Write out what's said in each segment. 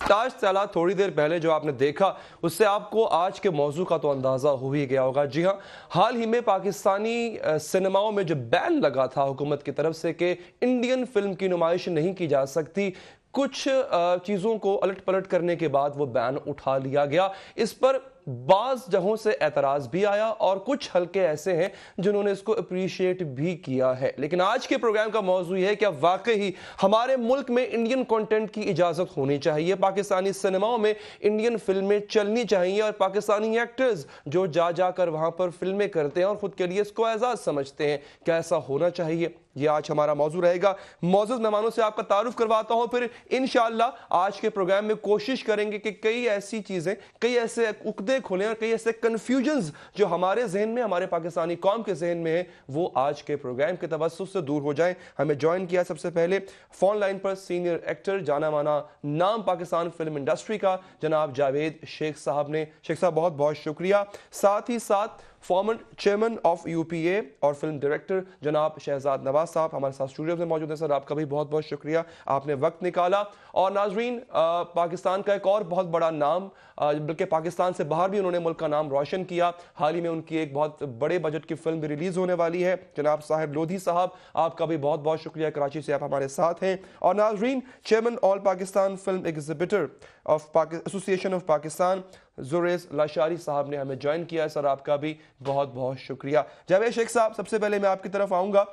ताज तला थोड़ी देर पहले जो आपने देखा उससे आपको आज के मौजू का तो अंदाजा हो ही गया होगा। जी हाँ, हाल ही में पाकिस्तानी सिनेमाओं में जो बैन लगा था हुकूमत की तरफ से कि इंडियन फिल्म की नुमाइश नहीं की जा सकती, कुछ चीज़ों को अलट पलट करने के बाद वो बैन उठा लिया गया। इस पर बाज़ जगहों से एतराज़ भी आया और कुछ हल्के ऐसे हैं जिन्होंने इसको अप्रिशिएट भी किया है। लेकिन आज के प्रोग्राम का मौजू है कि वाकई ही हमारे मुल्क में इंडियन कंटेंट की इजाज़त होनी चाहिए, पाकिस्तानी सिनेमाओं में इंडियन फिल्में चलनी चाहिए और पाकिस्तानी एक्टर्स जो जाकर वहाँ पर फिल्में करते हैं और ख़ुद के लिए इसको एजाज़ समझते हैं, क्या ऐसा होना चाहिए? ये आज हमारा मौजू रहेगा। मौजूद मेहमानों से आपका तारुफ करवाता हूं, फिर इंशाअल्लाह आज के प्रोग्राम में कोशिश करेंगे कि कई ऐसी चीज़ें, कई ऐसे उकदे खुलें और कई ऐसे कन्फ्यूजन्स जो हमारे जहन में, हमारे पाकिस्तानी कौम के जहन में है, वो आज के प्रोग्राम के तवज्जुह से दूर हो जाएं। हमें ज्वाइन किया सबसे पहले फोन लाइन पर सीनियर एक्टर, जाना माना नाम पाकिस्तान फिल्म इंडस्ट्री का जनाब जावेद शेख साहब ने। शेख साहब बहुत बहुत शुक्रिया। साथ ही साथ फॉर्मर चेयरमैन ऑफ यूपीए और फिल्म डायरेक्टर जनाब शहजाद नवाज साहब हमारे साथ स्टूडियो में मौजूद है। सर, आपका भी बहुत बहुत शुक्रिया, आपने वक्त निकाला। और नाजरीन, पाकिस्तान का एक और बहुत बड़ा नाम, बल्कि पाकिस्तान से बाहर भी उन्होंने मुल्क का नाम रोशन किया। हाल ही में उनकी एक बहुत बड़े बजट की फिल्म भी रिलीज होने वाली है, जनाब साहिब लोधी साहब, आपका भी बहुत बहुत शुक्रिया, कराची से आप हमारे साथ हैं। और नाजरीन, chairman all Pakistan film exhibitor of association of Pakistan Zurez Lashari साहब ने हमें ज्वाइन किया है। सर, आपका भी बहुत बहुत शुक्रिया। जावेद शेख साहब, सबसे पहले मैं आपकी तरफ आऊँगा,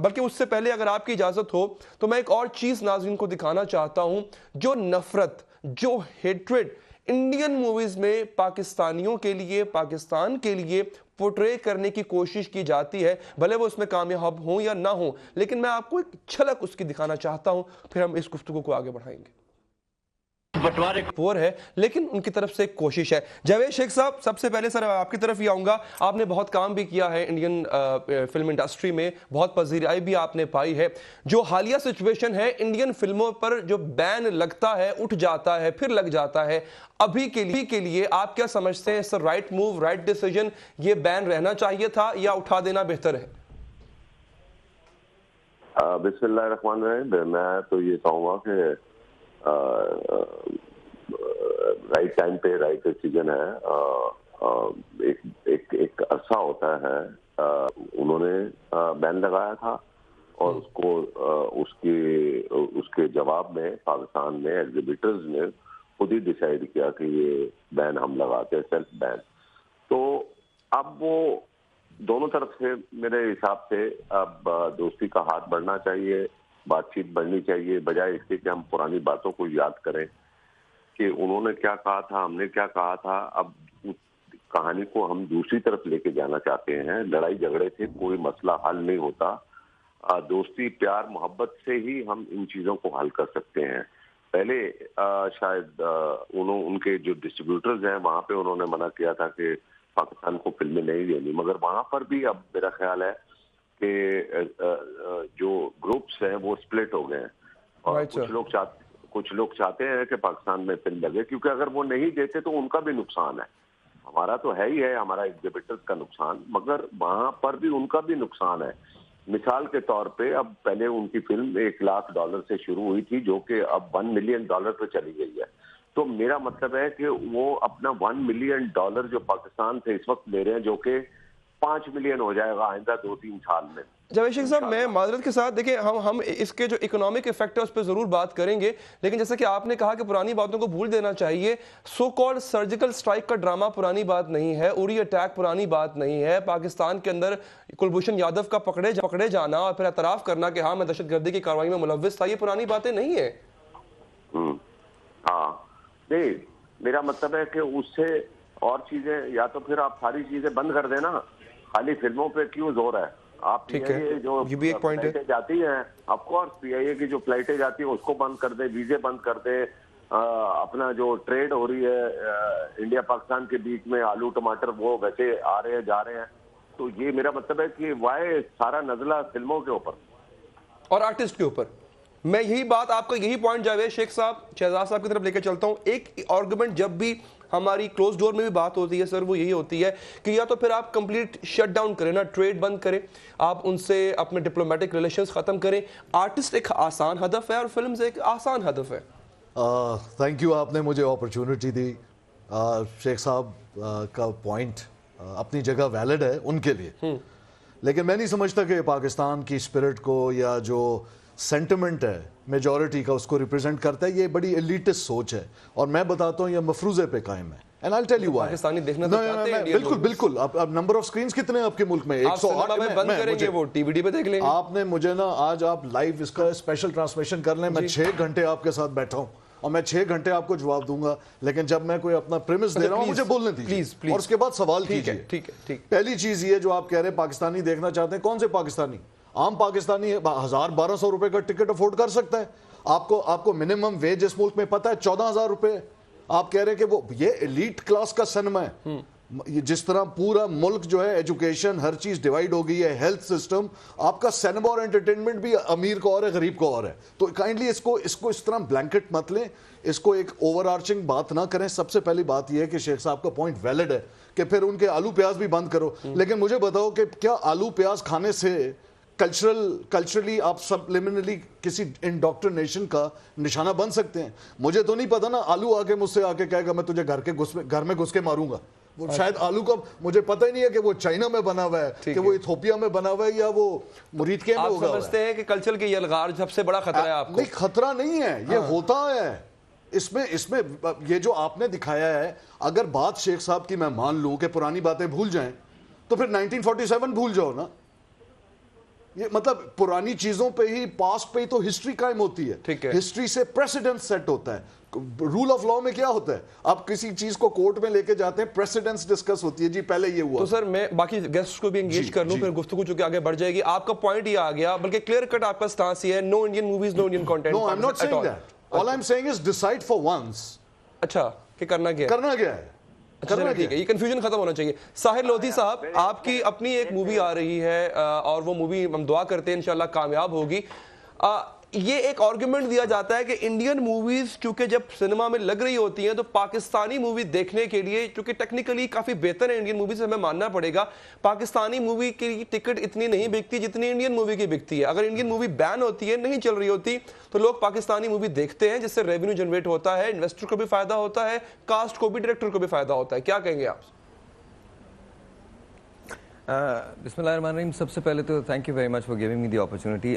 बल्कि उससे पहले अगर आपकी इजाज़त हो तो मैं एक और चीज़ नाज़रीन को दिखाना चाहता हूँ। जो नफ़रत, जो हेट्रेड इंडियन मूवीज़ में पाकिस्तानियों के लिए, पाकिस्तान के लिए पोर्ट्रे करने की कोशिश की जाती है, भले वो उसमें कामयाब हों या ना हो, लेकिन मैं आपको एक झलक उसकी दिखाना चाहता हूँ, फिर हम इस गुफ्तगू को आगे बढ़ाएंगे। बंटवारे पोर है, लेकिन उनकी तरफ से एक कोशिश है। जावेद शेख साहब, सबसे पहले सर आपकी तरफ ही आऊंगा। आपने बहुत काम भी किया है इंडियन फिल्म इंडस्ट्री में, बहुत पजीराई भी आपने पाई है। जो हालिया सिचुएशन है, इंडियन फिल्मों पर जो बैन लगता है, उठ जाता है, फिर लग जाता है, अभी के लिए आप क्या समझते हैं? Sir, right move, right decision, ये बैन रहना चाहिए था या उठा देना बेहतर है? बिस्मिल्लाहिर्रहमानिर्रहीम। मैं तो ये कहूँगा कि राइट टाइम पे राइट डिसीजन है। एक अरसा होता है, उन्होंने बैन लगाया था और उसके जवाब में पाकिस्तान में एग्जिबिटर्स ने खुद ही डिसाइड किया कि ये बैन हम लगाते हैं, सेल्फ बैन। तो अब वो दोनों तरफ से मेरे हिसाब से अब दोस्ती का हाथ बढ़ना चाहिए, बातचीत बढ़नी चाहिए, बजाय इसके कि हम पुरानी बातों को याद करें कि उन्होंने क्या कहा था, हमने क्या कहा था। अब उस कहानी को हम दूसरी तरफ लेके जाना चाहते हैं। लड़ाई झगड़े से कोई मसला हल नहीं होता। दोस्ती, प्यार, मोहब्बत से ही हम इन चीज़ों को हल कर सकते हैं। पहले शायद उनके जो डिस्ट्रीब्यूटर्स हैं वहाँ पे उन्होंने मना किया था कि पाकिस्तान को फिल्में नहीं देनी, मगर वहाँ पर भी अब मेरा ख्याल है कि जो ग्रुप्स हैं वो स्प्लिट हो गए हैं और कुछ लोग चाहते हैं कि पाकिस्तान में फिल्म लगे, क्योंकि अगर वो नहीं देते तो उनका भी नुकसान है। हमारा तो है ही है, हमारा एग्जिबिटर्स का नुकसान, मगर वहाँ पर भी उनका भी नुकसान है। मिसाल के तौर पे अब पहले उनकी फिल्म $1 लाख से शुरू हुई थी, जो कि अब $1 मिलियन पे चली गई है। तो मेरा मतलब है कि वो अपना $1 मिलियन जो पाकिस्तान से इस वक्त ले रहे हैं, जो कि 5 मिलियन हो जाएगा आइंदा 2-3 साल में। जावेद शेख साहब, मैं माजरत के साथ, देखिए हम इसके जो इकोनॉमिक इफेक्ट है उस पर जरूर बात करेंगे, लेकिन जैसे कि आपने कहा कि पुरानी बातों को भूल देना चाहिए। सो कॉल्ड सर्जिकल स्ट्राइक का ड्रामा पुरानी बात नहीं है, उरी अटैक पुरानी बात नहीं है, पाकिस्तान के अंदर कुलभूषण यादव का पकड़े जाना और फिर एतराफ करना कि हाँ मैं दहशतगर्दी की कार्रवाई में मुलव्विस था, ये पुरानी बातें नहीं है। हाँ, नहीं, मेरा मतलब है कि उससे और चीजें, या तो फिर आप सारी चीजें बंद कर देना, खाली फिल्मों पे क्यों जोर है? आप पीआईए जो फ्लाइटें जाती हैं, ऑफ कोर्स पीआईए की जो फ्लाइटें जाती हैं उसको बंद कर दे, वीजे बंद कर दे। अपना जो ट्रेड हो रही है इंडिया पाकिस्तान के बीच में, आलू टमाटर वो वैसे आ रहे हैं जा रहे हैं। तो ये मेरा मतलब है कि वाई सारा नजला फिल्मों के ऊपर और आर्टिस्ट के ऊपर। मैं यही बात, आपका यही पॉइंट जावेद शेख साहब, शहजाद साहब की तरफ लेकर चलता हूं। एक आर्गुमेंट जब भी हमारी क्लोज डोर में भी बात होती है सर, वो यही होती है कि या तो फिर आप कंप्लीट शट डाउन करें ना, ट्रेड बंद करें, आप उनसे अपने डिप्लोमेटिक रिलेशंस खत्म करें। आर्टिस्ट एक आसान हदफ है और फिल्म एक आसान हदफ है। थैंक यू, आपने मुझे अपॉर्चुनिटी दी। शेख साहब का पॉइंट अपनी जगह वैलिड है उनके लिए, लेकिन मैं नहीं समझता कि पाकिस्तान की स्पिरिट को या जो सेंटिमेंट है मेजॉरिटी का उसको रिप्रेजेंट करता है। ये बड़ी एलिटिस्ट सोच है और मैं बताता हूँ ये मफरूजे पे कायम है। And I tell you why. Pakistani देखना तो चाहते हैं, बिल्कुल बिल्कुल। अब नंबर ऑफ स्क्रीन्स कितने हैं आपके मुल्क में? 108 में बंद करेंगे, वो टीवीडी पे देख लेंगे। आपने मुझे ना आज आप लाइव इसका स्पेशल ट्रांसमिशन कर लें, मैं 6 घंटे आपके साथ बैठा हूं और मैं 6 घंटे आपको जवाब दूंगा, लेकिन जब मैं कोई अपना प्रेमिस दे रहा हूं मुझे बोलने दीजिए और उसके बाद सवाल कीजिए। ठीक है। पहली चीज ये जो आप कह रहे हैं पाकिस्तानी देखना चाहते हैं, कौन से पाकिस्तानी? आम पाकिस्तानी 1000-1200 रुपए का टिकट अफोर्ड कर सकता है। आपको मिनिमम वेज इस मुल्क में पता है 14,000 रुपए। आप कह रहे हैं कि वो ये एलीट क्लास का सिनेमा है। जिस तरह पूरा मुल्क जो है एजुकेशन हर चीज डिवाइड हो गई है, हेल्थ सिस्टम, आपका सिनेमा और एंटरटेनमेंट भी अमीर को और है गरीब को और है। तो काइंडली इसको इस तरह ब्लैंकेट मत लें, इसको एक ओवरआर्चिंग बात ना करें। सबसे पहली बात यह है कि शेख साहब का पॉइंट वैलिड है कि फिर उनके आलू प्याज भी बंद करो, लेकिन मुझे बताओ कि क्या आलू प्याज खाने से कल्चरली आप सबलिमिनली किसी इंडोक्ट्रिनेशन का निशाना बन सकते हैं? मुझे तो नहीं पता ना, आलू आके मुझसे आके कहेगा मैं तुझे घर में घुस के मारूंगा। वो शायद आलू का मुझे पता ही नहीं है कि वो चाइना में बना हुआ है, कि वो इथोपिया में बना हुआ है या वो मुरीदके में होगा। आप समझते हैं कि कल्चर के यलगार सबसे बड़ा खतरा है आपको? नहीं, खतरा नहीं है, ये होता है। इसमें ये जो आपने दिखाया है, अगर बात शेख साहब की मैं मान लूं कि पुरानी बातें भूल जाएं, तो फिर 1947 भूल जाओ ना। ये मतलब पुरानी चीजों पे ही, पास्ट पे ही तो हिस्ट्री कायम होती है। हिस्ट्री से प्रेसिडेंट सेट होता है। रूल ऑफ लॉ में क्या होता है? आप किसी चीज को कोर्ट में लेके जाते हैं, प्रेसिडेंट्स डिस्कस होती है, जी पहले ये हुआ। तो सर मैं बाकी गेस्ट को भी एंगेज कर लूं, फिर गुफ्तगू चूंकि आगे बढ़ जाएगी। आपका पॉइंट ये आ गया, बल्कि क्लियर कट आपका स्टांस ये है, no Indian movies, no Indian content. No, I am not saying that. All I am saying is decide for once. अच्छा, कि करना क्या है? ठीक है, ये कंफ्यूजन खत्म होना चाहिए। साहिर लोधी साहब, आपकी अपनी एक मूवी आ रही है और वो मूवी हम दुआ करते हैं इंशाल्लाह कामयाब होगी। ये एक आर्गुमेंट दिया जाता है कि इंडियन मूवीज क्योंकि जब सिनेमा में लग रही होती हैं तो पाकिस्तानी मूवी देखने के लिए, क्योंकि टेक्निकली काफी बेहतर है इंडियन मूवी से, हमें मानना पड़ेगा, पाकिस्तानी मूवी की टिकट इतनी नहीं बिकती जितनी इंडियन मूवी की बिकती है। अगर इंडियन मूवी बैन होती है, नहीं चल रही होती, तो लोग पाकिस्तानी मूवी देखते हैं, जिससे रेवेन्यू जनरेट होता है, इन्वेस्टर को भी फायदा होता है, कास्ट को भी, डायरेक्टर को भी फायदा होता है। क्या कहेंगे आप? बिस्मिल्लाहिर्रहमानिर्रहीम। सबसे पहले तो thank you very much for giving me the opportunity.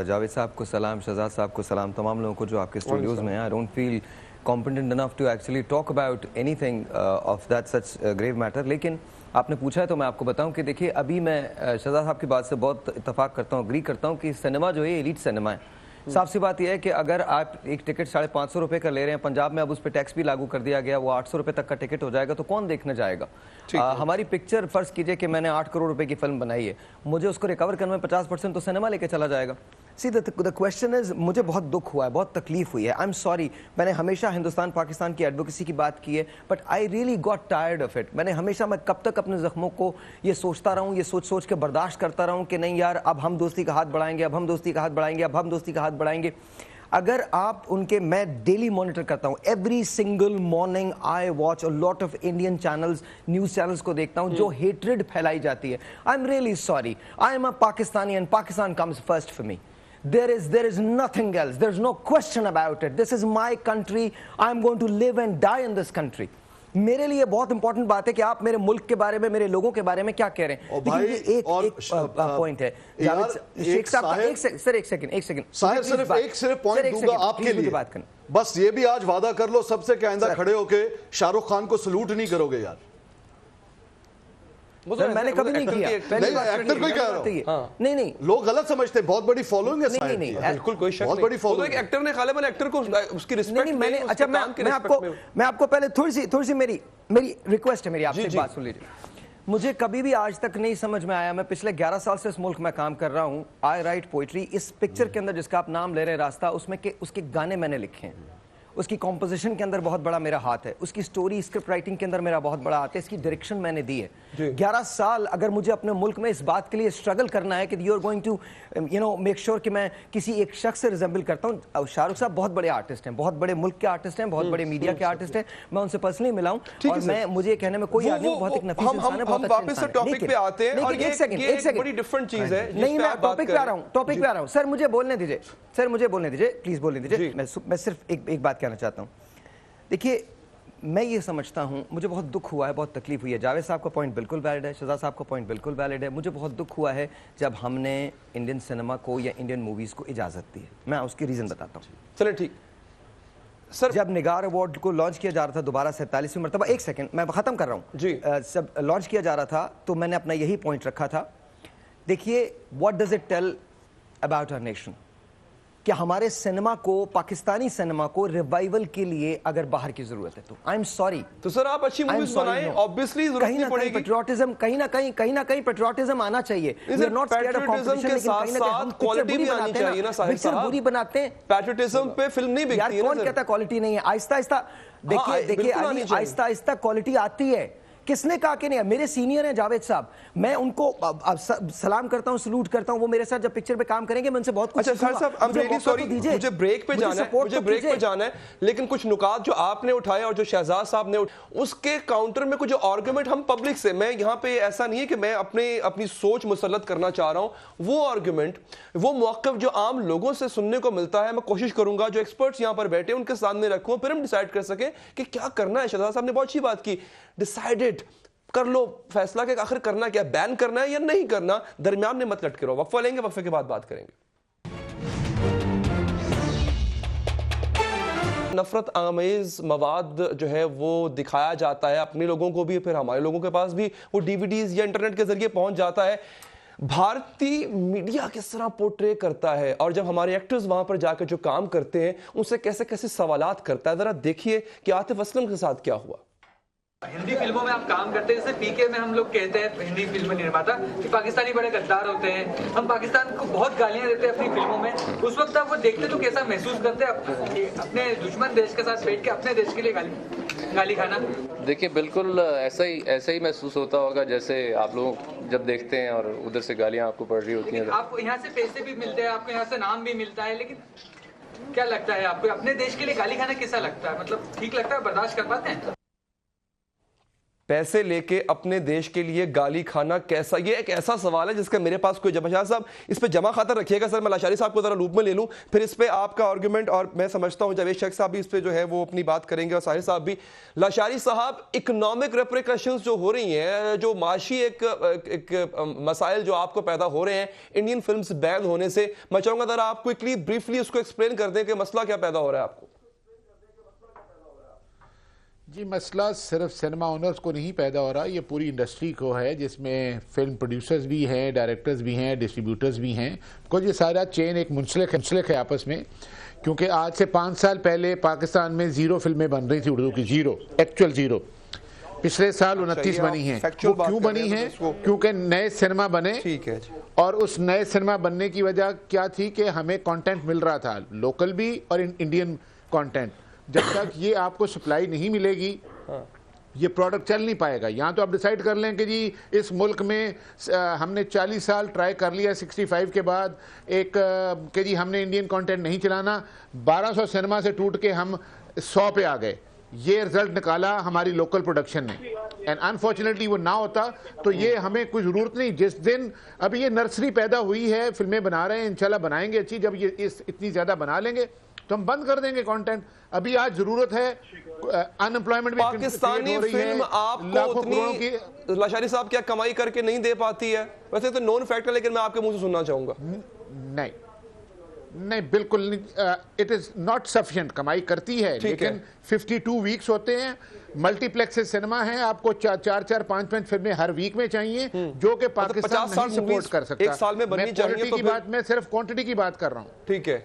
Javed साहब को सलाम, शहजाद साहब को सलाम, तमाम लोगों को जो आपके स्टूडियोज़ में हैं। I don't feel competent enough to actually talk about anything of that such grave matter, लेकिन आपने पूछा है तो मैं आपको बताऊं कि देखिए, अभी मैं शहजाद साहब की बात से बहुत इत्तफाक करता हूँ, एग्री करता हूँ कि सिनेमा जो है एलीट सिनेमा है। साफ सी बात यह है कि अगर आप एक टिकट 550 रुपये का ले रहे हैं, पंजाब में अब उस पर टैक्स भी लागू कर दिया गया, वो 800 रुपये तक का टिकट हो जाएगा, तो कौन देखने जाएगा? हमारी पिक्चर, फर्ज कीजिए कि मैंने 8 करोड़ रुपए की फिल्म बनाई है, मुझे उसको रिकवर करने में 50% तो सिनेमा लेके चला जाएगा। सी द क्वेश्चन इज, मुझे बहुत दुख हुआ है, बहुत तकलीफ हुई है। आई एम सॉरी, मैंने हमेशा हिंदुस्तान पाकिस्तान की एडवोकेसी की बात की है, but I really got tired of it. मैं कब तक अपने जख्मों को ये सोचता रहूं, ये सोच के बर्दाश्त करता रहूं कि नहीं यार, अब हम दोस्ती का हाथ बढ़ाएंगे, अब हम दोस्ती का हाथ बढ़ाएंगे, अब हम दोस्ती का हाथ बढ़ाएंगे। अगर आप उनके, मैं डेली मॉनिटर करता हूं, every single morning I watch a lot of Indian channels, news channels को देखता हूं जो हेट्रेड फैलाई जाती है। I am really sorry, I am a Pakistani and Pakistan comes first for me. There is nothing else. There's no question about it. This is my country. I'm going to live and die in this country. मेरे लिए बहुत important बात है कि आप मेरे मुल्क के बारे में, मेरे लोगों के बारे में क्या कह रहे हैं। लेकिन ये एक पॉइंट है शेख साहब का, एक सेकंड साहिर, सिर्फ पॉइंट दूंगा आपके लिए, बात करना बस। ये भी आज वादा कर लो सबसे कि आइंदा खड़े होके शाहरुख खान को सलूट नहीं करोगे यार। सर, मैंने कभी नहीं किया। एक्टर को ही कह रहा हूं। नहीं, लोग गलत समझते हैं, बहुत बड़ी फॉलोइंग है। नहीं, बिल्कुल कोई शक बहुत बड़ी फॉलोइंग। एक एक्टर ने खालिबन एक्टर को उसकी रिस्पेक्ट में, मैंने, अच्छा मैं आपको पहले थोड़ी सी मेरी रिक्वेस्ट है, मेरी आपसे एक बात सुन लीजिए। मुझे कभी भी आज तक नहीं समझ में आया, मैं पिछले 11 साल से इस मुल्क में काम कर रहा हूं, आई राइट पोइट्री। इस पिक्चर के अंदर जिसका आप नाम ले रहे हैं, रास्ता, उसमें के उसके गाने मैंने लिखे हैं, उसकी कॉम्पोजिशन के अंदर बहुत बड़ा मेरा हाथ है, उसकी स्टोरी स्क्रिप्ट राइटिंग के अंदर मेरा बहुत बड़ा हाथ है, इसकी डायरेक्शन मैंने दी है। 11 साल अगर मुझे अपने मुल्क में इस बात के लिए स्ट्रगल करना है कि you are going to make sure कि मैं किसी एक शख्स से रिजेंबल करता हूँ। शाहरुख साहब बहुत बड़े आर्टिस्ट हैं, बहुत बड़े मुल्क के आर्टिस्ट हैं, बहुत बड़े मीडिया के आर्टिस्ट हैं, मैं उनसे पर्सनली मिला हूँ और मैं, मुझे कहने में कोई आदमी बहुत एक नफीस इंसान है, बहुत वापस से टॉपिक पे आते हैं और एक सेकंड बड़ी डिफरेंट चीज है। नहीं, मैं टॉपिक पे आ रहा हूँ। सर मुझे बोलने दीजिए, प्लीज बोलने दीजिए। मैं सिर्फ एक बात कहना चाहता हूँ। देखिए, मैं ये समझता हूँ, मुझे बहुत दुख हुआ है, बहुत तकलीफ हुई है। जावेद साहब का पॉइंट बिल्कुल वैलिड है, शहजाद साहब का पॉइंट बिल्कुल वैलिड है। मुझे बहुत दुख हुआ है जब हमने इंडियन सिनेमा को या इंडियन मूवीज़ को इजाज़त दी है। मैं उसकी रीज़न बताता हूँ। चलिए ठीक सर, जब निगार अवार्ड को लॉन्च किया जा रहा था दोबारा 47वीं मरतबा, एक सेकंड मैं ख़त्म कर रहा हूँ जी। जब लॉन्च किया जा रहा था तो मैंने अपना यही पॉइंट रखा था। देखिए, what does it tell about our nation कि हमारे सिनेमा को, पाकिस्तानी सिनेमा को रिवाइवल के लिए अगर बाहर की जरूरत है तो आई एम सॉरी। तो सर आप अच्छी मूवीज बनाएं, ऑब्वियसली जरूरत नहीं पड़ेगी। पेट्रियोटिज्म कहीं ना कहीं पेट्रियोटिज्म आना चाहिए। We are not scared of competition, लेकिन कहीं ना कहीं हम क्वालिटी भी आनी चाहिए ना साहिब साहब। बुरी बनाते हैं, पैट्रियोटिज्म पे फिल्म नहीं बिकती है ना। कौन कहता क्वालिटी नहीं है? आहिस्ता आहिस्ता देखिए आहिस्ता आहिस्ता क्वालिटी आती है। किसने कहा कि नहीं? मेरे सीनियर हैं जावेद साहब, मैं उनको सलाम करता हूं, सलूट करता हूं। वो मेरे साथ जब पिक्चर पे काम करेंगे मैं उनसे बहुत कुछ अच्छा साहब, I'm really sorry, मुझे ब्रेक पे जाना है, लेकिन कुछ नुकात जो आपने उठाए और जो शहजाद साहब ने उसके काउंटर में कुछ आर्गुमेंट हम पब्लिक से, मैं यहाँ पे ऐसा नहीं है कि मैं अपनी सोच मुसल्लत करना चाह रहा हूँ। वो आर्गुमेंट, वो मौक़िफ़ जो आम लोगों से सुनने को मिलता है, मैं कोशिश करूंगा जो एक्सपर्ट्स यहाँ पर बैठे उनके सामने रखूँ, फिर हम डिसाइड कर सके कि क्या करना है। शहजाद साहब ने बहुत अच्छी बात की, डिसाइडेड कर लो फैसला कि आखिर करना क्या, बैन करना है या नहीं करना, दरमियान में मत लटके रहो। वक्फा लेंगे, वक्फे के बाद बात करेंगे। नफरत आमेज मवाद जो है वो दिखाया जाता है अपने लोगों को भी, फिर हमारे लोगों के पास भी वो डीवीडीज या इंटरनेट के जरिए पहुंच जाता है। भारतीय मीडिया किस तरह पोर्ट्रे करता है और जब हमारे एक्टर्स वहां पर जाकर जो काम करते हैं उनसे कैसे कैसे सवालात करता है। जरा देखिए कि आतिफ असलम के साथ क्या हुआ। हिंदी फिल्मों में आप काम करते हैं, जैसे पीके में हम लोग कहते हैं हिंदी फिल्म निर्माता कि पाकिस्तानी बड़े गद्दार होते हैं, हम पाकिस्तान को बहुत गालियां देते हैं अपनी फिल्मों में। उस वक्त आप वो देखते तो कैसा महसूस करते हैं अपने दुश्मन देश के साथ बैठ के अपने देश के लिए गाली खाना? देखिए, बिल्कुल ऐसा ही महसूस होता होगा जैसे आप लोग जब देखते हैं और उधर से गालियां आपको पड़ रही होती हैं। आपको यहाँ से पैसे भी मिलते हैं, आपको यहाँ से नाम भी मिलता है, लेकिन क्या लगता है आपको अपने देश के लिए गाली खाना कैसा लगता है? मतलब ठीक लगता है, बर्दाश्त कर पाते हैं? पैसे लेके अपने देश के लिए गाली खाना कैसा, ये एक ऐसा सवाल है जिसका मेरे पास कोई जवाब। शाह साहब इस पे जमा खाता रखिएगा। सर मैं लाशारी साहब को जरा लूप में ले लूं, फिर इस पे आपका आर्गुमेंट, और मैं समझता हूं जावेद शेख साहब भी इस पे जो है वो अपनी बात करेंगे और साहिर साहब भी। लाशारी साहब, इकोनॉमिक रेप्रिकॉशंस जो हो रही हैं, जो माशी एक मसाइल जो आपको पैदा हो रहे हैं इंडियन फिल्म्स बैन होने से, मैं चाहूंगा जरा आप क्विकली ब्रीफली उसको एक्सप्लेन कर दें कि मसला क्या पैदा हो रहा है आपको। जी, मसला सिर्फ सिनेमा ओनर्स को नहीं पैदा हो रहा, ये पूरी इंडस्ट्री को है, जिसमें फिल्म प्रोड्यूसर्स भी हैं, डायरेक्टर्स भी हैं, डिस्ट्रीब्यूटर्स भी हैं। कुछ ये सारा चेन एक मुंसलिक है आपस में, क्योंकि आज से 5 साल पहले पाकिस्तान में 0 फिल्में बन रही थी उर्दू की, 0 एक्चुअल 0। पिछले साल 29 बनी हैं। वो क्यों बनी हैं? क्योंकि नए सिनेमा बने, ठीक है, और उस नए सिनेमा बनने की वजह क्या थी कि हमें कंटेंट मिल रहा था, लोकल भी और इंडियन कंटेंट। जब तक ये आपको सप्लाई नहीं मिलेगी ये प्रोडक्ट चल नहीं पाएगा। यहाँ तो आप डिसाइड कर लें कि जी इस मुल्क में हमने 40 साल ट्राई कर लिया, 65 के बाद एक कि जी हमने इंडियन कंटेंट नहीं चलाना, 1200 सिनेमा से टूट के हम 100 पे आ गए। ये रिजल्ट निकाला हमारी लोकल प्रोडक्शन ने, एंड अनफॉर्चुनेटली वो ना होता तो ये हमें कोई ज़रूरत नहीं। जिस दिन अभी ये नर्सरी पैदा हुई है, फिल्में बना रहे हैं, इंशाल्लाह बनाएंगे अच्छी, जब ये इतनी ज़्यादा बना लेंगे तो हम बंद कर देंगे कंटेंट। अभी आज जरूरत है, अनएम्प्लॉयमेंट भी पाकिस्तानी फिल्म आपको उतनी, लाशारी साहब क्या कमाई करके नहीं दे पाती है? वैसे तो नॉन फैक्ट है, लेकिन मैं आपके मुंह से सुनना चाहूंगा। नहीं बिल्कुल नहीं, इट इज नॉट सफिशिएंट। कमाई करती है लेकिन 52 वीक्स होते हैं, मल्टीप्लेक्स सिनेमा है, आपको 4-4, 5-5 फिल्में हर वीक में चाहिए, जो कि पाकिस्तान नहीं सपोर्ट कर सकता। एक साल में बननी चाहिए। क्वालिटी की बात, मैं सिर्फ क्वांटिटी की बात कर रहा हूँ। ठीक है,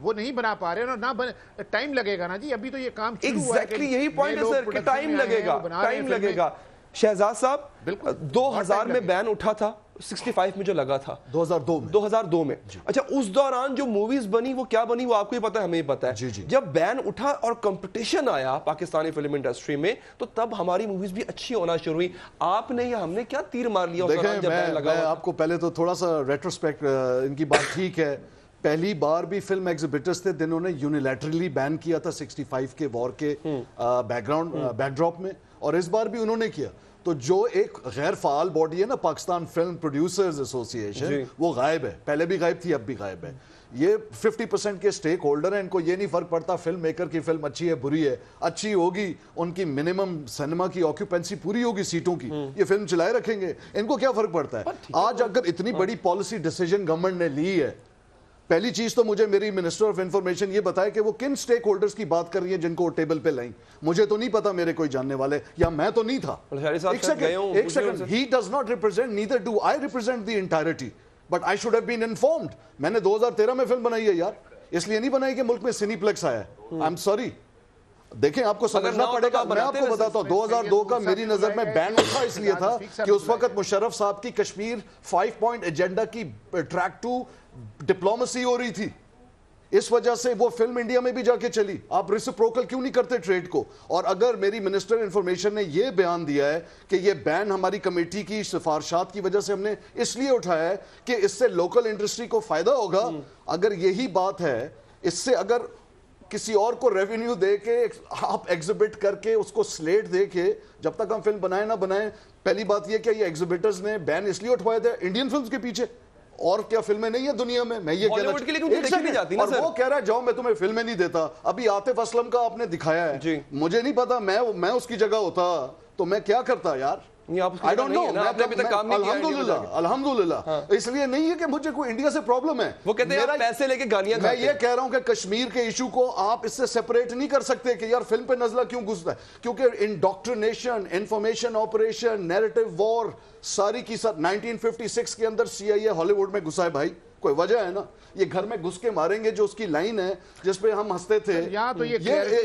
वो नहीं बना पा रहे ना, टाइम लगेगा ना जी, अभी तो ये काम शुरू हुआ है। एग्जैक्टली यही पॉइंट है सर कि टाइम लगेगा। शहजाद साहब, 2000 में बैन उठा था, 65 में जो लगा था 2002 में। अच्छा, उस दौरान जो मूवीज बनी वो क्या बनी वो आपको ही पता है, हमें ही पता है। जब बैन उठा और कंपटीशन आया पाकिस्तानी फिल्म इंडस्ट्री में, तो तब हमारी मूवीज भी अच्छी होना शुरू हुई। आपने या हमने क्या तीर मार लिया उस दौरान जब बैन लगा? मैं आपको पहले तो थोड़ा सा रेट्रोस्पेक्ट, इनकी बात ठीक है। पहली बार भी फिल्म एग्जिबिटर्स थे जिन्होंने यूनिलैटरली बैन किया था 65 के वॉर के बैकड्रॉप में, और इस बार भी उन्होंने किया। तो जो एक गैर फाल बॉडी है ना, पाकिस्तान फिल्म प्रोड्यूसर्स एसोसिएशन, वो गायब है। पहले भी गायब थी, अब भी गायब है। ये 50% के स्टेक होल्डर हैं, इनको ये नहीं फर्क पड़ता फिल्म मेकर की फिल्म अच्छी है बुरी है, अच्छी होगी उनकी मिनिमम सिनेमा की ऑक्यूपेंसी पूरी होगी सीटों की, ये फिल्म चलाए रखेंगे, इनको क्या फर्क पड़ता है। आज अगर इतनी बड़ी पॉलिसी डिसीजन गवर्नमेंट ने ली है, पहली चीज तो मुझे मेरी मिनिस्टर ऑफ इंफॉर्मेशन ये बताए कि वो किन स्टेक होल्डर्स की बात कर रही है जिनको टेबल पे लाई। मुझे तो नहीं पता, मेरे कोई जानने वाले, या मैं तो नहीं था। एक second, he does not represent, neither do I represent the entirety, but I should have been informed. मैंने 2013 में फिल्म बनाई है यार, इसलिए नहीं बनाई कि मुल्क में सिनीप्लेक्स आया है। आई एम सॉरी, देखें आपको समझना पड़ेगा। मैं आपको बताता हूं 2002 का मेरी नजर में बैन उठा इसलिए था कि उस वक्त मुशर्रफ साहब की कश्मीर 5 पॉइंट एजेंडा की ट्रैक 2 डिप्लोमेसी हो रही थी, इस वजह से वो फिल्म इंडिया में भी जाके चली। आप रेसिप्रोकल क्यों नहीं करते ट्रेड को? और अगर मेरी मिनिस्टर इंफॉर्मेशन ने ये बयान दिया है कि ये बैन हमारी कमेटी की सिफारिशात की वजह से हमने इसलिए उठाया है कि इससे लोकल इंडस्ट्री को फायदा होगा, अगर यही बात है, इससे अगर किसी और को रेवेन्यू दे के आप एग्जिबिट करके उसको स्लेट दे के, जब तक हम फिल्म बनाए ना बनाए, पहली बात यह कि ये एग्जिबिटर्स ने बैन इसलिए उठवाए थे इंडियन फिल्म्स के पीछे, और क्या फिल्में नहीं है दुनिया में। मैं ये कह रहा हूं, और वो कह रहा है जाओ मैं तुम्हें फिल्में नहीं देता। अभी आतिफ असलम का आपने दिखाया है, मुझे नहीं पता, मैं उसकी जगह होता तो मैं क्या करता यार, आई डोंट नो। अल्हम्दुलिल्लाह, इसलिए नहीं है कि मुझे कोई इंडिया से प्रॉब्लम है, वो कहते हैं पैसे लेके गालियां मैं ये कह रहा हूं कि कश्मीर के इशू को आप इससे सेपरेट नहीं कर सकते कि यार फिल्म पे नजला क्यों घुसता है, क्योंकि indoctrination, information operation, narrative war सारी की सब 1956 के अंदर CIA हॉलीवुड में घुसा है भाई, कोई वजह है ना। ये घर में घुस के मारेंगे जो उसकी लाइन है जिस पे हम हंसते थे, तो ये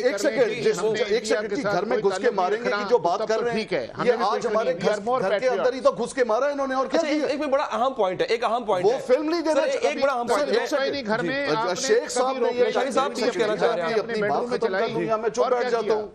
एक सेकंड की घर में घुस के मारेंगे की जो बात कर रहे हैं, ये आज हमारे घर के अंदर ही तो घुस के मारा इन्होंने, और क्या किया। एक बड़ा अहम पॉइंट है, एक अहम पॉइंट वो फिल्म नहीं देना, एक बड़ा अहम पॉइंट है घर में शेख साहब ने ये कहना चाह रहे हैं अपनी बात खत्म कर दूंगा, मैं चुप बैठ जाता हूँ।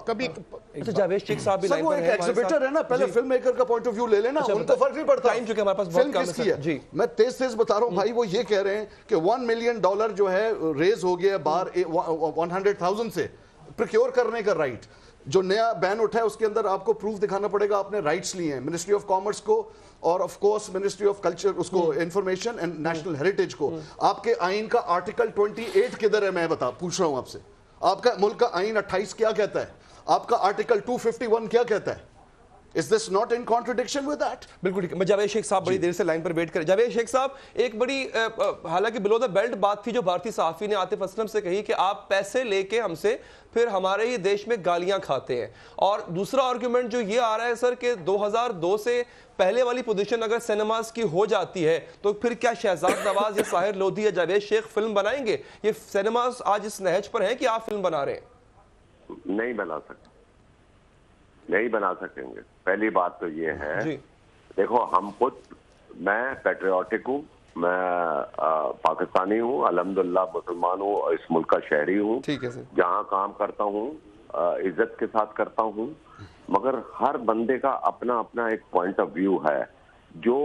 कभी तो जावेद शेख साहब भी वो एक एग्जिबिटर है ना, पहले फिल्म मेकर का पॉइंट ऑफ व्यू ले लेना, उनको फर्क नहीं पड़ता। टाइम चुके हमारे पास बहुत कम है जी, मैं तेज बता रहा हूं भाई। वो ये कह रहे हैं कि $1 मिलियन जो है रेज हो गया बाहर 100,000 से प्रोक्योर करने का राइट। जो नया बैन उठा है उसके अंदर आपको प्रूफ दिखाना पड़ेगा आपने राइट्स लिए हैं, मिनिस्ट्री ऑफ कॉमर्स को और of course ministry of culture, उसको इंफॉर्मेशन एंड नेशनल हेरिटेज को। आपके आइन का आर्टिकल 28 किधर है, मैं पूछ रहा हूं आपसे। आपका मुल्क का आइन 28 क्या कहता है, आपका आर्टिकल 251 क्या कहता है? Is this not in contradiction with that? बिल्कुल ठीक है। मैं जावेद शेख साहब बड़ी देर से लाइन पर वेट कर। जावेद शेख साहब, एक बड़ी हालांकि बिलो द बेल्ट बात थी जो भारतीय सहाफी ने आतिफ असलम से कही कि आप पैसे लेके हमसे फिर हमारे ही देश में गालियां खाते हैं। और दूसरा आर्गुमेंट जो ये आ रहा है सर कि 2002 से पहले वाली पोजीशन अगर सिनेमास की हो जाती है तो फिर क्या शहजाद नवाज या साहिर लोधी या जावेद शेख फिल्म बनाएंगे? ये सिनेमास आज इस नहज पर हैं कि आप फिल्म बना रहे हैं? नहीं बना सकते, नहीं बना सकेंगे। पहली बात तो ये है, देखो हम खुद, मैं पैट्रियोटिक हूँ, मैं पाकिस्तानी हूँ, अल्हम्दुलिल्लाह मुसलमान हूँ और इस मुल्क का शहरी हूँ, जहाँ काम करता हूँ इज्जत के साथ करता हूँ, मगर हर बंदे का अपना अपना एक पॉइंट ऑफ व्यू है। जो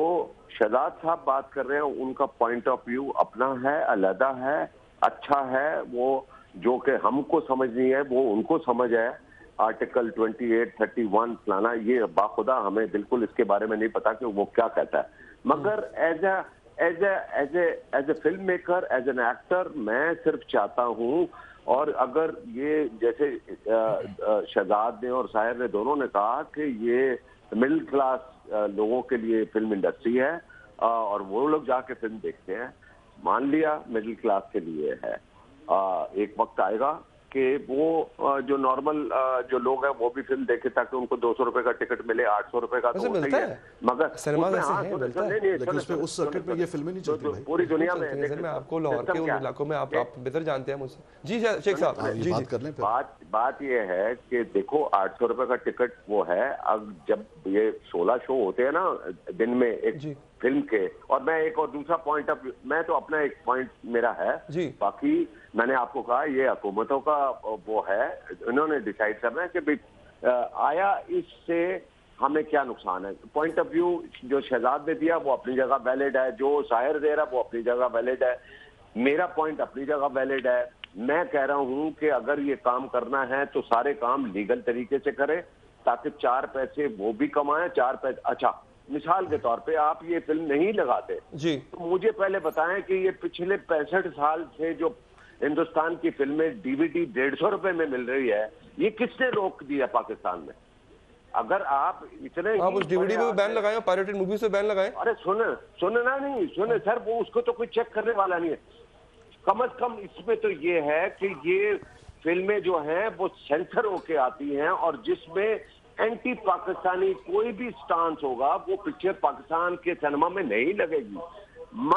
शहजाद साहब बात कर रहे हैं उनका पॉइंट ऑफ व्यू अपना है, अलग है, अच्छा है, वो जो कि हमको समझ नहीं है वो उनको समझ है। आर्टिकल 28, 31 फलाना, ये बाखुदा हमें बिल्कुल इसके बारे में नहीं पता कि वो क्या कहता है, मगर as a filmmaker, as an actor, मैं सिर्फ चाहता हूँ, और अगर ये जैसे शहजाद ने और साहिर ने दोनों ने कहा कि ये मिडिल क्लास लोगों के लिए फिल्म इंडस्ट्री है और वो लोग जाके फिल्म देखते हैं, मान लिया मिडिल क्लास के लिए है। एक वक्त आएगा कि वो जो नॉर्मल जो लोग हैं वो भी फिल्म देखे ताकि उनको 200 रुपए का टिकट मिले, 800 रुपए का, तो मिलता है, मगर उस सर्किट पे ये फिल्में नहीं चलती भाई पूरी दुनिया में। मैं आपको लाहौर के उन इलाकों में आप बेहतर जानते हैं मुझसे। जी शेख साहब, जी बात कर लें। बात ये है कि देखो 800 रुपए का टिकट वो है, अब जब ये 16 शो होते हैं ना दिन में एक फिल्म के, और मैं एक और दूसरा पॉइंट ऑफ, मैं तो अपना एक पॉइंट मेरा है, बाकी मैंने आपको कहा ये हुकूमतों का वो है, इन्होंने डिसाइड करना है कि भाई आया इससे हमें क्या नुकसान है। पॉइंट ऑफ व्यू जो शहजाद ने दिया वो अपनी जगह वैलिड है, जो साहिर दे रहा वो अपनी जगह वैलिड है, मेरा पॉइंट अपनी जगह वैलिड है। मैं कह रहा हूं कि अगर ये काम करना है तो सारे काम लीगल तरीके से करें ताकि 4 पैसे वो भी कमाएं, 4 पैसे। अच्छा, मिसाल के तौर पे आप ये फिल्म नहीं लगाते जी, तो मुझे पहले बताएं कि ये पिछले 65 साल से जो हिंदुस्तान की फिल्में डीवीडी 150 रुपए में मिल रही है, ये किसने रोक दिया पाकिस्तान में? अगर आप इतने आप उस डीवीडी पे बैन लगाए, पायरेटेड मूवीज पे बैन लगाए। अरे सुनना नहीं सुने सर, वो उसको तो कोई चेक करने वाला नहीं है। कम से कम इसमें तो ये है कि ये फिल्में जो हैं वो सेंसर होके आती हैं, और जिसमें एंटी पाकिस्तानी कोई भी स्टांस होगा वो पिक्चर पाकिस्तान के सिनेमा में नहीं लगेगी।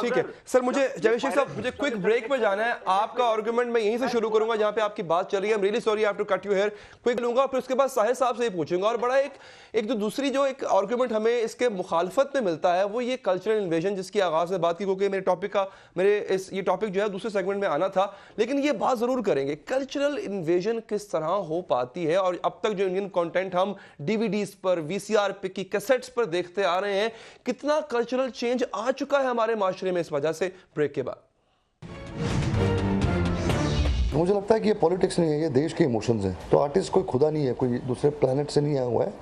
ठीक है सर, मुझे जावेद शेख साहब, मुझे क्विक ब्रेक पे जाना है। आपका आर्गुमेंट मैं यहीं से शुरू करूंगा जहां पे आपकी बात चल रही है। I am really sorry, I have to cut you here. Quick लूंगा, फिर उसके बाद साहिर साहब से ही पूछूंगा। और बड़ा एक जो दूसरी जो एक आर्गुमेंट हमें इसके मुखालफत में मिलता है वो ये कल्चरल इन्वेजन, जिसकी आगाज में बात की, क्योंकि ये टॉपिक जो है दूसरे सेगमेंट में आना था। लेकिन ये बात जरूर करेंगे, कल्चरल इन्वेजन किस तरह हो पाती है, और अब तक जो इंडियन कंटेंट हम डीवीडीज पर, वीसीआर पे की कैसेट्स पर देखते आ रहे हैं, कितना कल्चरल चेंज आ चुका है हमारे माशरे में इस वजह से। ब्रेक के बाद मुझे लगता है कि ये पॉलिटिक्स नहीं है, ये देश के इमोशंस हैं। तो आर्टिस्ट कोई खुदा नहीं है, कोई दूसरे प्लेनेट से नहीं आया हुआ है,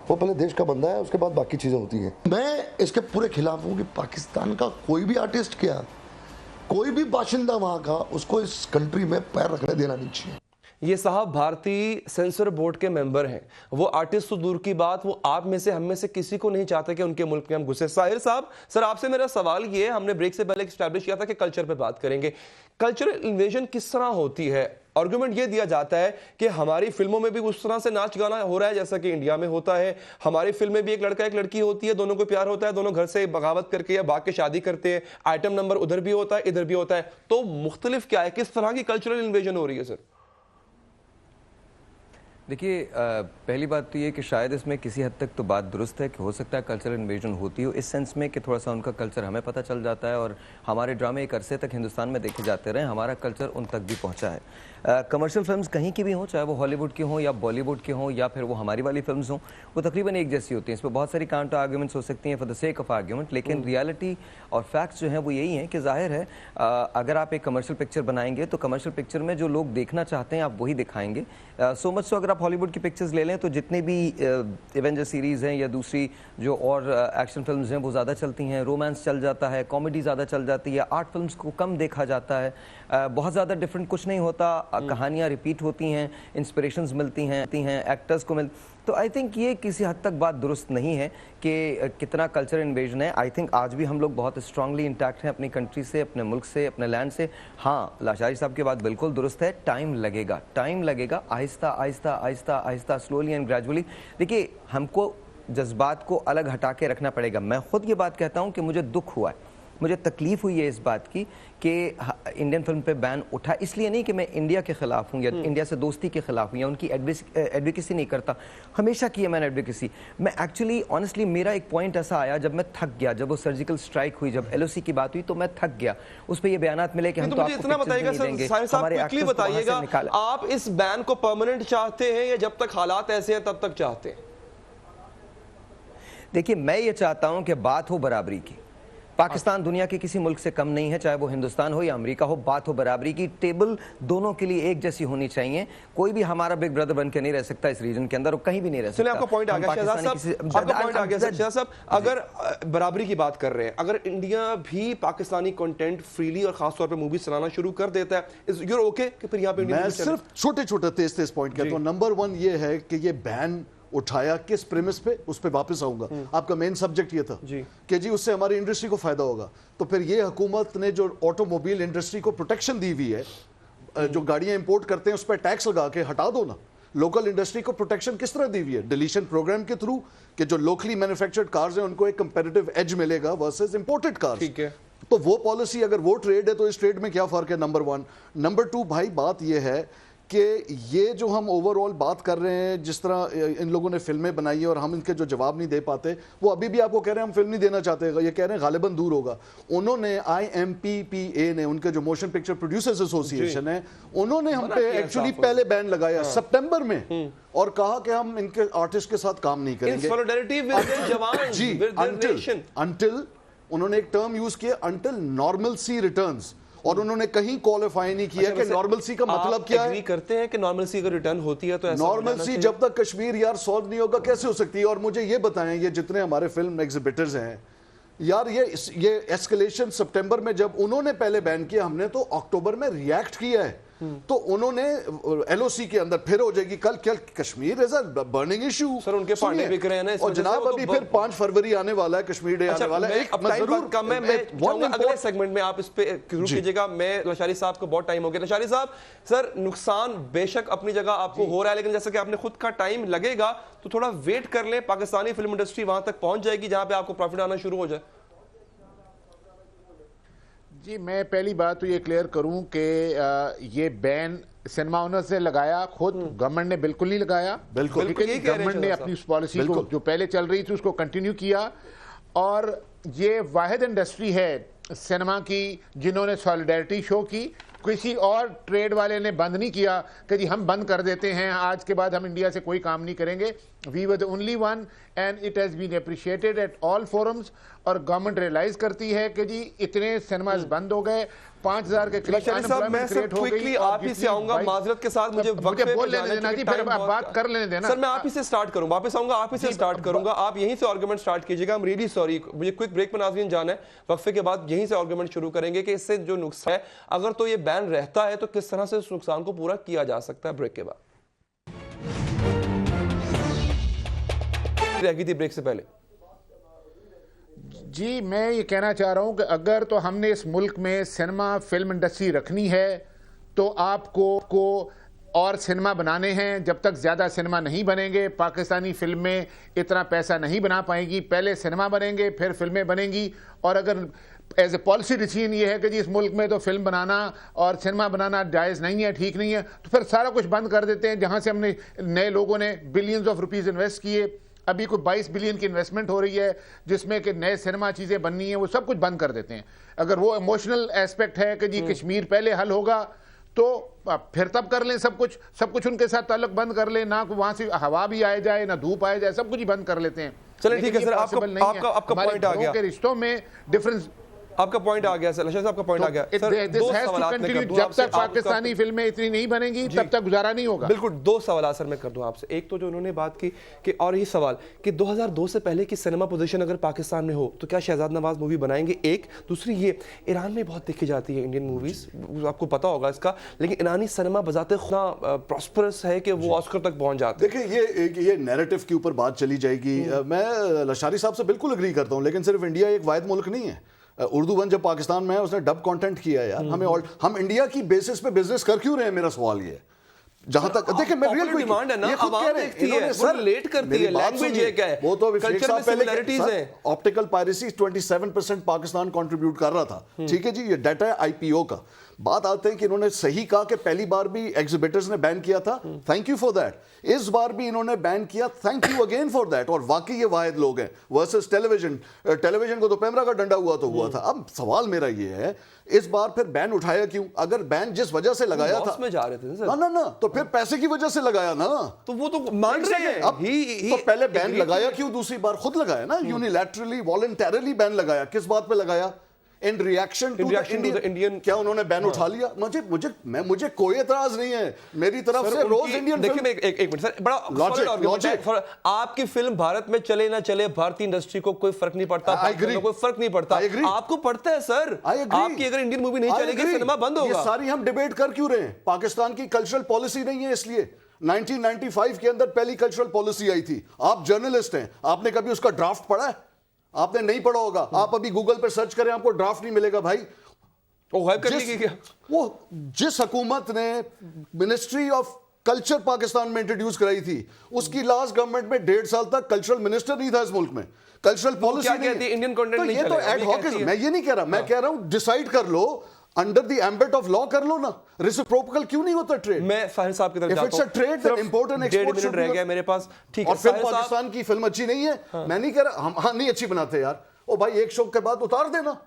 वो पहले देश का बंदा है, उसके बाद बाकी चीजें होती हैं। मैं इसके पूरे खिलाफ हूँ कि पाकिस्तान का कोई भी आर्टिस्ट, क्या कोई भी बाशिंदा वहां का, उसको इस कंट्री में पैर रखने देना नहीं चाहिए। ये साहब भारतीय सेंसर बोर्ड के मेंबर हैं। वो आर्टिस्ट तो दूर की बात, वो आप में से, हम में से किसी को नहीं चाहते कि उनके मुल्क में हम घुसे। साहिर साहब, सर आपसे मेरा सवाल ये है, हमने ब्रेक से पहले एस्टैब्लिश किया था कि कल्चर पे बात करेंगे। कल्चरल इन्वेजन किस तरह होती है? आर्गुमेंट ये दिया जाता है कि हमारी फिल्मों में भी उस तरह से नाच गाना हो रहा है जैसा कि इंडिया में होता है। हमारी फिल्म में भी एक लड़का एक लड़की होती है, दोनों को प्यार होता है, दोनों घर से बगावत करके या भाग के शादी करते हैं, आइटम नंबर उधर भी होता है, इधर भी होता है। तो मुख्तलिफ क्या है, किस तरह की कल्चरल इन्वेजन हो रही है सर? देखिए, पहली बात तो ये कि शायद इसमें किसी हद तक तो बात दुरुस्त है कि हो सकता है कल्चरल इन्वेजन होती हो, इस सेंस में कि थोड़ा सा उनका कल्चर हमें पता चल जाता है, और हमारे ड्रामे एक अरसे तक हिंदुस्तान में देखे जाते रहे, हमारा कल्चर उन तक भी पहुंचा है। कमर्शियल फिल्म्स कहीं की भी हों, चाहे वो हॉलीवुड की हों या बॉलीवुड की हों या फिर वो हमारी वाली फिल्म्स हों, वो तकरीबन एक जैसी होती हैं। इस पर बहुत सारी काउंटर आर्ग्यूमेंट्स हो सकती हैं for the sake of argument, लेकिन रियलिटी और फैक्ट्स जो हैं वो यही हैं कि जाहिर है अगर आप एक कमर्शियल पिक्चर बनाएंगे तो कमर्शियल पिक्चर में जो लोग देखना चाहते हैं आप वही दिखाएंगे। सो मच सो अगर आप हॉलीवुड की पिक्चर्स ले लें तो जितने भी एवेंजर सीरीज़ हैं या दूसरी जो और एक्शन फिल्म्स हैं वो ज़्यादा चलती हैं, रोमांस चल जाता है, कॉमेडी ज़्यादा चल जाती है, आर्ट फिल्म्स को कम देखा जाता है। बहुत ज़्यादा डिफरेंट कुछ नहीं होता, कहानियाँ रिपीट होती हैं, इंस्पिरेशंस मिलती हैं एक्टर्स को तो आई थिंक ये किसी हद तक बात दुरुस्त नहीं है कि कितना कल्चर इन्वेजन है। आई थिंक आज भी हम लोग बहुत स्ट्रांगली इंटैक्ट हैं अपनी कंट्री से, अपने मुल्क से, अपने लैंड से। हाँ, लाशारी साहब की बात बिल्कुल दुरुस्त है, टाइम लगेगा, Aahista Aahista slowly and gradually. देखिए, हमको जज्बात को अलग हटा के रखना पड़ेगा। मैं खुद ये बात कहता हूँ कि मुझे दुख हुआ है, मुझे तकलीफ हुई है इस बात की कि इंडियन फिल्म पे बैन उठा। इसलिए नहीं कि मैं इंडिया के खिलाफ हूँ या इंडिया से दोस्ती के खिलाफ हूँ या उनकी एडवोकेसी नहीं करता, हमेशा की है मैंने एडवोकेसी। मैं एक्चुअली ऑनेस्टली मेरा एक पॉइंट ऐसा आया जब मैं थक गया, जब वो सर्जिकल स्ट्राइक हुई, जब LOC की बात हुई तो मैं थक गया। उस पर ये बयानात मिले कि हम तो आपको इतना बताइएगा सर, हमारे एक्टर्स को बताइएगा, आप इस बैन को परमानेंट चाहते हैं या जब तक हालात ऐसे हैं तब तक चाहते हैं? देखिए, मैं ये चाहता हूँ कि बात हो बराबरी की। पाकिस्तान दुनिया के किसी मुल्क से कम नहीं है, चाहे वो हिंदुस्तान हो या अमेरिका हो, बात हो बराबरी की। टेबल दोनों के लिए एक जैसी होनी चाहिए। कोई भी हमारा बिग ब्रदर बन के नहीं रह सकता इस रीजन के अंदर, और कहीं भी नहीं रह सकता। आपका पॉइंट आ गया शहजाद साहब, अगर बराबरी की बात कर रहे हैं, अगर इंडिया भी पाकिस्तानी कंटेंट फ्रीली और खासतौर पर मूवी चलाना शुरू कर देता है, यूर ओके कि फिर यहाँ पे मैं सिर्फ छोटे तेज पॉइंट कहता हूँ। नंबर 1 ये है कि ये बैन उठाया किस प्रेमिस पे, उस पे वापस आऊंगा। आपका मेन सब्जेक्ट ये था कि जी उससे हमारी इंडस्ट्री को फायदा होगा। तो फिर ये हुकूमत ने जो ऑटोमोबाइल इंडस्ट्री को प्रोटेक्शन दी हुई है, जो गाड़ियां इंपोर्ट करते हैं उस पर टैक्स लगा के हटा दो ना। लोकल इंडस्ट्री को प्रोटेक्शन किस तरह दी हुई है? डिलीशन प्रोग्राम के थ्रू कि जो लोकली मैन्युफैक्चर्ड कार्स हैं उनको एक कंपैरेटिव एज मिलेगा वर्सेस इंपोर्टेड कार्स। ठीक है, तो वो पॉलिसी, अगर वो ट्रेड है तो इस ट्रेड में क्या फर्क है? नंबर 1। नंबर 2 भाई, बात ये है कि ये जो हम ओवरऑल बात कर रहे हैं, जिस तरह इन लोगों ने फिल्में बनाई है और हम इनके जो जवाब नहीं दे पाते, वो अभी भी आपको कह रहे हैं हम फिल्म नहीं देना चाहते, ये कह रहे हैं गालिबन दूर होगा। उन्होंने IMPPA ने, उनके जो मोशन पिक्चर प्रोड्यूसर्स एसोसिएशन है, उन्होंने हम पे एक्चुअली पहले बैन लगाया सितंबर में और कहा कि हम इनके आर्टिस्ट के साथ काम नहीं करेंगे। जी, अनटिल उन्होंने एक टर्म यूज किया, अनटिल नॉर्मल सी रिटर्न्स। और उन्होंने कहीं क्वालिफाई नहीं किया कि नॉर्मलसी का मतलब क्या है। एग्री करते हैं कि नॉर्मलसी अगर रिटर्न होती है तो ऐसा नॉर्मलसी जब तक कश्मीर यार सॉल्व नहीं होगा कैसे हो सकती है। और मुझे ये बताएं, ये जितने हमारे फिल्म एग्जिबिटर्स हैं यार, ये एस्केलेशन सितंबर में जब उन्होंने पहले बैन किया, हमने तो अक्टूबर में रिएक्ट किया है। तो उन्होंने एलओसी के अंदर फिर हो जाएगी कल Kashmir is a burning issue. Sir उनके पांडे बिक रहे हैं ना, और जनाब अभी फिर 5 फरवरी आने वाला है, कश्मीर डे आने वाला है। अगले सेगमेंट में आप इस पे शुरू कीजिएगा। मैं लशारी साहब को बहुत टाइम हो गया। लशारी साहब, सर नुकसान बेशक अपनी जगह आपको हो रहा है, लेकिन जैसे कि आपने खुद का टाइम लगेगा तो थोड़ा वेट कर लें, पाकिस्तानी फिल्म इंडस्ट्री वहां तक पहुंच जाएगी जहां पे आपको प्रॉफिट आना शुरू हो जाए। जी, मैं पहली बात तो ये क्लियर करूं कि ये बैन सिनेमा ओनर्स ने लगाया, खुद गवर्नमेंट ने बिल्कुल नहीं लगाया। बिल्कुल गवर्नमेंट ने अपनी पॉलिसी को जो पहले चल रही थी उसको कंटिन्यू किया। और ये वाहिद इंडस्ट्री है सिनेमा की जिन्होंने सॉलिडारिटी शो की। किसी और ट्रेड वाले ने बंद नहीं किया कि जी हम बंद कर देते हैं, आज के बाद हम इंडिया से कोई काम नहीं करेंगे। We were the only one and it has been appreciated at all forums. और गवर्नमेंट रियलाइज करती है कि जी इतने सिनेमाज बंद हो गए, 5000 के करीब अनएम्प्लॉयमेंट क्रिएट हो गई। आप ही से आऊंगा माजरत के साथ, मुझे बोल लेने देना जी, फिर बात कर लेने देना। सर मैं आप ही से स्टार्ट करूंगा, वापस आऊंगा, आप ही से स्टार्ट करूंगा, आप यहीं से आर्गुमेंट स्टार्ट कीजिएगा। आई एम रियली सॉरी, मुझे क्विक ब्रेक में नाज़रीन जाना है, वक्फे के बाद यहीं से आर्गुमेंट शुरू करेंगे कि इससे जो नुकसान है, अगर तो ये बैन रहता है तो किस तरह से उस नुकसान को पूरा किया जा सकता है। ब्रेक के बाद रह गई थी ब्रेक से पहले। जी, मैं ये कहना चाह रहा हूं कि अगर तो हमने इस मुल्क में सिनेमा फिल्म इंडस्ट्री रखनी है तो आपको और सिनेमा बनाने हैं। जब तक ज़्यादा सिनेमा नहीं बनेंगे पाकिस्तानी फिल्में इतना पैसा नहीं बना पाएंगी। पहले सिनेमा बनेंगे फिर फिल्में बनेंगी। और अगर एज ए पॉलिसी डिसीजन ये है कि जी इस मुल्क में तो फिल्म बनाना और सिनेमा बनाना जायज़ नहीं है, ठीक नहीं है, तो फिर सारा कुछ बंद कर देते हैं। जहाँ से हमने नए लोगों ने बिलियंस ऑफ रुपीज़ इन्वेस्ट किए, अभी कोई 22 बिलियन की इन्वेस्टमेंट हो रही है जिसमें कि नए सिनेमा चीज़ें बननी है, वो सब कुछ बंद कर देते हैं। अगर वो इमोशनल एस्पेक्ट है कि जी कश्मीर पहले हल होगा तो फिर तब कर लें सब कुछ उनके साथ ताल्लुक बंद कर लें, ना वहाँ से हवा भी आए जाए ना धूप आए जाए, सब कुछ ही बंद कर लेते हैं। चलिए ठीक है सर, आपका पॉइंट आ गया। के रिश्तों में डिफरेंस, आपका पॉइंट आ गया सर, लशारी साहब का पॉइंट आ गया सर। दो सवाल जब तक पाकिस्तानी फिल्में इतनी नहीं बनेंगी तब तक गुजारा नहीं होगा। बिल्कुल, दो सवाल सर मैं कर दूं आपसे। एक तो जो उन्होंने बात की कि और ये सवाल कि 2002 से पहले की सिनेमा पोजीशन अगर पाकिस्तान में हो तो क्या शहजाद नवाज मूवी बनाएंगे? एक दूसरी ये, ईरान में बहुत देखी जाती है इंडियन मूवीज, आपको पता होगा इसका, लेकिन ईरानी सिनेमा बजाते खुदा प्रॉस्परस है कि वो ऑस्कर तक पहुंच जाते हैं। देखिए ये नैरेटिव के ऊपर बात चली जाएगी। मैं लशारी साहब से बिल्कुल एग्री करता हूं, लेकिन सिर्फ इंडिया एक वाहिद मुल्क नहीं है। उर्दू वन जब पाकिस्तान में है उसने डब कंटेंट किया यार। हम इंडिया की बेसिस पे बिजनेस कर क्यों रहे हैं, मेरा सवाल ये है। जहां तक देखिए मैं रियल डिमांड है ना, आवाम देखती है, सर लेट करती है, लैंग्वेज एक है, वो तो कल्चर में सिमिलरिटीज है। ऑप्टिकल पायरेसी 27% पाकिस्तान कंट्रीब्यूट कर रहा था, ठीक है जी, ये डाटा है आईपीओ का। बात आते हैं कि इन्होंने सही कहा कि पहली बार भी एग्जिबिटर्स ने बैन किया था, थैंक यू फॉर दैट। इस बार भी इन्होंने बैन किया, thank you again for that. और वाकई ये वाहिद लोग हैं वर्सेस टेलीविजन को तो पैमरा का डंडा हुआ तो हुआ था। अब सवाल मेरा ये है, इस बार फिर बैन उठाया क्यों? अगर बैन जिस वजह से लगाया था में जा रहे थे सर। ना तो फिर पैसे की वजह से लगाया ना, तो वो तो मान रहे हैं। अब तो पहले बैन लगाया क्यों? दूसरी बार खुद लगाया ना, यूनिलैटरली वॉलंटरली बैन लगाया। किस बात पे लगाया? इन रिएक्शन टू इंडियन। क्या उन्होंने बैन उठा लिया? मुझे कोई एतराज नहीं है मेरी तरफ से। रोज इंडियन देखिए एक मिनट सर, बड़ा लॉजिक, आपकी फिल्म भारत में चले ना चले भारतीय इंडस्ट्री को कोई फर्क नहीं पड़ता, कोई फर्क नहीं पड़ता। आपको पड़ता है सर, आपकी अगर इंडियन मूवी नहीं चलेगी सिनेमा बंद होगा। ये सारी हम डिबेट कर क्यों रहे हैं? पाकिस्तान की कल्चरल पॉलिसी नहीं है इसलिए। 1995 के अंदर पहली कल्चरल पॉलिसी आई थी। आप जर्नलिस्ट हैं, आपने कभी उसका ड्राफ्ट पढ़ा है? आपने नहीं पढ़ा होगा। आप अभी गूगल पे सर्च करें, आपको ड्राफ्ट नहीं मिलेगा भाई। वो जिस हुकूमत ने मिनिस्ट्री ऑफ कल्चर पाकिस्तान में इंट्रोड्यूस कराई थी, उसकी लास्ट गवर्नमेंट में 1.5 साल तक कल्चरल मिनिस्टर नहीं था इस मुल्क में। कल्चरल पॉलिसी नहीं, इंडियन कंटेंट नहीं चलेगा। ये तो एड हॉक है। मैं ये नहीं कह रहा, मैं कह रहा हूं डिसाइड कर लो, अंडर द एम्बेट ऑफ लॉ कर लो ना। रेसिप्रोकल क्यों नहीं होता ट्रेड? मैं साहिल साहब की तरफ जाता हूं। If it's a trade then import and export minute रह गया मेरे पास, ठीक है। और फिर पाकिस्तान की फिल्म अच्छी नहीं है, मैं नहीं कह रहा हम नहीं अच्छी बनाते यार। ओ भाई एक शो के बाद उतार देना।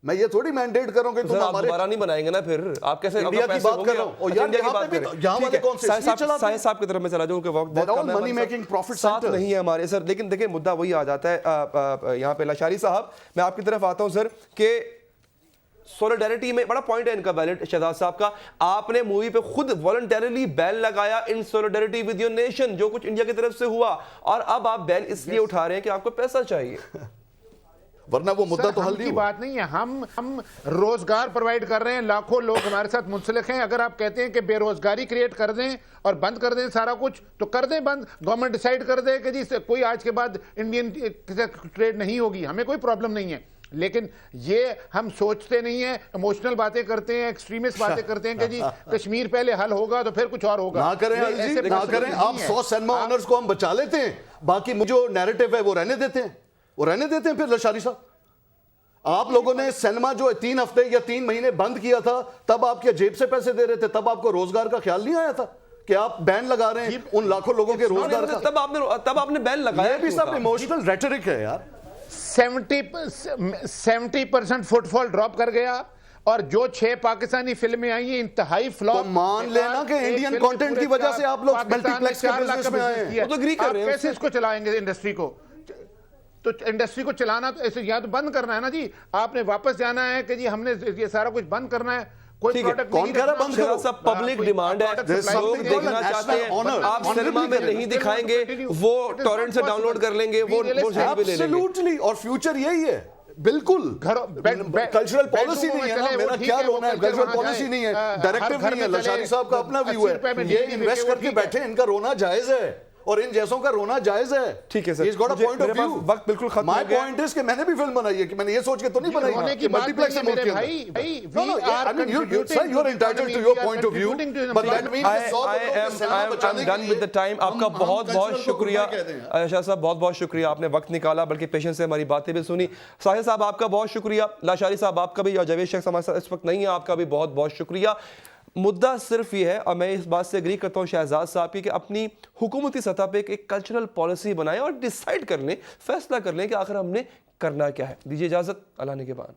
मैं ये थोड़ी मैंडेट कर रहा हूं कि तुम हमारे दोबारा नहीं बनाएंगे ना। फिर आप कैसे इंडिया की बात कर रहा हूं? और यार यहां पे भी यहां वाले कौन से साहिल साहब की तरफ मैं चला जाऊं कि वक्त बहुत कम है, मनी मेकिंग प्रॉफिट साथ नहीं है हमारे सर। लेकिन देखिए मुद्दा वही आ जाता है यहां पे। लशारी साहब मैं आपकी तरफ आता हूं सर कि सॉलिडेरिटी में बड़ा पॉइंट है इनका वैलिड शहजाद साहब का, आपने मूवी पे खुद वॉलंटरली बैन लगाया इन सॉलिडेरिटी विद योर नेशन, जो कुछ इंडिया की तरफ से हुआ, और अब आप बैन इसलिए उठा रहे हैं कि आपको पैसा चाहिए। वरना वो मुद्दा तो हल की नहीं हुआ। बात नहीं है, हम रोजगार प्रोवाइड कर रहे हैं, लाखों लोग हमारे साथ मुंसलिक हैं। अगर आप कहते हैं कि बेरोजगारी क्रिएट कर दें और बंद कर दें सारा कुछ, तो कर दें बंद। गवर्नमेंट डिसाइड कर दे कि जी कोई आज के बाद इंडियन ट्रेड नहीं होगी, हमें कोई प्रॉब्लम नहीं है। लेकिन ये हम सोचते नहीं है, इमोशनल बातें करते हैं, एक्सट्रीमिस्ट बातें करते हैं कि जी कश्मीर पहले हल होगा तो फिर कुछ और होगा। ना करें नहीं, ऐसे ना करें। आप 100 सिनेमा ऑनर्स को हम बचा लेते हैं, बाकी जो नैरेटिव है वो रहने देते हैं, फिर लशारी साहब आप लोगों ने सिनेमा जो 3 हफ्ते या 3 महीने बंद किया था, तब आप क्या जेब से पैसे दे रहे थे? तब आपको रोजगार का ख्याल नहीं आया था कि आप बैन लगा रहे हैं उन लाखों लोगों के रोजगार का? तब आपने बैन लगाया। ये भी सब इमोशनल रेटरिक है यार। 70% फुटफॉल ड्रॉप कर गया, और जो 6 पाकिस्तानी फिल्में आई हैं इंतहाई फ्लॉप। तो मान लेना कि इंडियन कंटेंट की वजह से आप लोग मल्टीप्लेक्स के बिजनेस में आए हैं। वो तो एग्री कर रहे हैं। कैसे इसको चलाएंगे इंडस्ट्री को? तो इंडस्ट्री को चलाना तो ऐसे या तो बंद करना है ना जी, आपने वापस जाना है कि जी हमने ये सारा कुछ बंद करना है। कोई प्रोडक्ट कौन कह रहा है बंद करो? सब पब्लिक डिमांड है, लोग देखना चाहते हैं, आप सिनेमा में नहीं दिखाएंगे, वो टॉरेंट से डाउनलोड कर लेंगे, वो एब्सोल्युटली। और फ्यूचर यही है, बिल्कुल। कल्चरल पॉलिसी नहीं है ना, मेरा क्या रोना है? कल्चरल पॉलिसी नहीं है, डायरेक्टिव नहीं है। लशारी साहब का अपना व्यू है, ये इन्वेस्ट करके बैठे, इनका रोना जायज है और इन जैसों का रोना जायज है। ठीक है sir, He's got a point of view। वक्त बिल्कुल खत्म हो गया। My point is कि मैंने भी फिल्म बनाई है, कि मैंने ये सोच के तो नहीं बनाई कि मल्टीप्लेक्स से मुल्क के अंदर। No, no, I mean, you're entitled to your point of view, but that means I am done with the time। आपका बहुत बहुत शुक्रिया शाह साहब, बहुत बहुत शुक्रिया, आपने वक्त निकाला, बल्कि पेशेंस से हमारी बातें भी सुनी। साहिल साहब आपका बहुत शुक्रिया, लाशारी साहब आपका भी, और जावेद शेख हमारे साथ इस वक्त नहीं है, आपका भी बहुत बहुत शुक्रिया। मुद्दा सिर्फ ये है, और मैं इस बात से एग्री करता हूँ शहजाद साहब की, कि अपनी हुकूमती सतह पे एक कल्चरल पॉलिसी बनाएं और डिसाइड कर लें, फैसला कर लें कि आखिर हमने करना क्या है। दीजिए इजाज़त, अल्लाह ने के बाद।